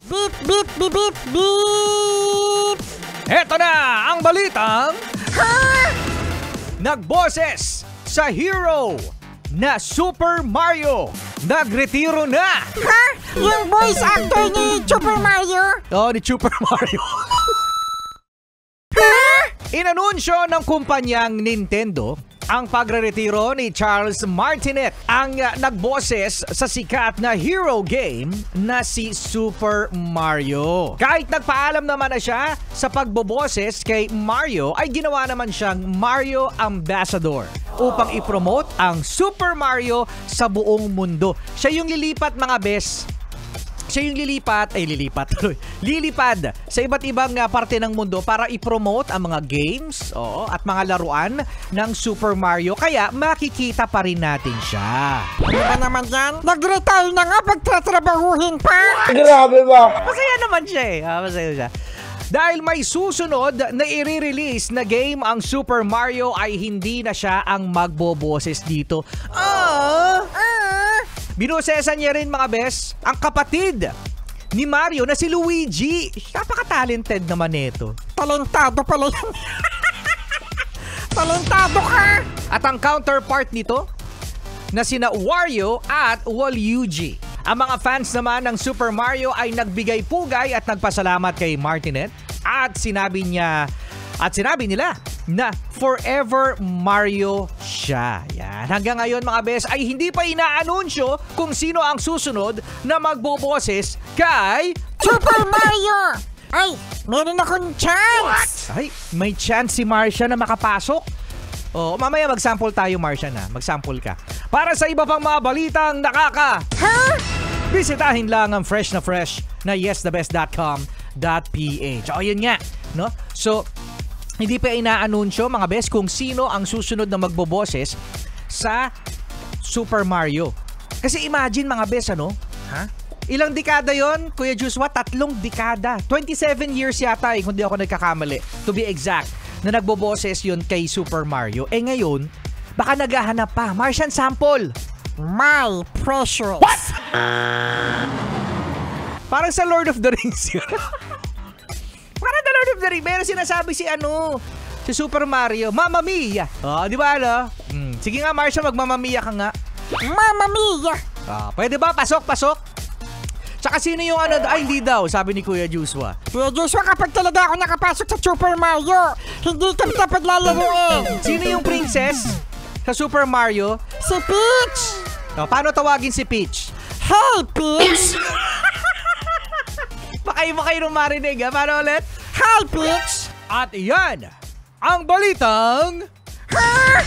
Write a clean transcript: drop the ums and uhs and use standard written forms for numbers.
Beep, beep, beep, beep, beep! Eto na ang balitang Ha? nagboses sa hero na Super Mario. Nagretiro na. Ha? Yung voice actor ni Super Mario? Oh, ni Super Mario. Ha? Inanunsyo ng kumpanyang Nintendo ang pagreretiro ni Charles Martinet, ang nagboses sa sikat na hero game na si Super Mario. Kahit nagpaalam naman na siya sa pagboboses kay Mario, ay ginawa naman siyang Mario Ambassador upang ipromote ang Super Mario sa buong mundo. Siya yung lilipat, mga bes. Siya yung lilipad sa iba't ibang parte ng mundo para i-promote ang mga games at mga laruan ng Super Mario. Kaya makikita pa rin natin siya. Ano ba naman yan? Nag-retire na nga, pagtatrabahuhin pa. Grabe ba? Masaya naman siya eh. Masaya siya. Dahil may susunod na i-release na game ang Super Mario, ay hindi na siya ang magboboses dito. Binusesan niya rin, mga bes, ang kapatid ni Mario na si Luigi. Napaka-talented naman nito. Talentado pala yan. Talentado ka. At ang counterpart nito na sina Wario at Waluigi. Ang mga fans naman ng Super Mario ay nagbigay pugay at nagpasalamat kay Martinet at sinabi nila na forever Mario siya. Yan. Hanggang ngayon, mga bes, ay hindi pa inaanunsyo kung sino ang susunod na magboboses kay Super Mario. Ay, meron akong chance. Ay, may chance si Marcia na makapasok. Mamaya mag-sample tayo, Marcia, na. Mag-sample ka. Para sa iba pang mga balitang nakaka... Ha? Bisitahin lang ang fresh na yesthebest.com.ph. Yun nga, no? So, hindi pa inaanunsyo, mga bes, kung sino ang susunod na magboboses sa Super Mario. Kasi imagine, mga bes, ano? Ha? Ilang dekada yon, Kuya Joshua? 3 dekada. 27 years yata kung di ako nagkakamali. To be exact, na nagboboses yun kay Super Mario. Ngayon, baka naghahanap pa. Martian sample. My precious. What? Parang sa Lord of the Rings yun. Parang the Lord of the Rings. Meron sinasabi si Super Mario, Mamma Mia. Di ba, ano? Sige nga, Marcia, mag-Mamma Mia ka nga. Mamma Mia. Pwede ba? Pasok. Tsaka sino yung ay hindi daw, sabi ni Kuya Joshua. Kuya Joshua, kapag talaga ako nakapasok sa Super Mario, hindi kami dapat lalaruin. Sino yung princess sa Super Mario? Si Peach. Paano tawagin si Peach? Hey, Peach. Baka kayo nung marinig, ha? Paano ulit? Hi, Peach. At iyan ang balitang... Ha?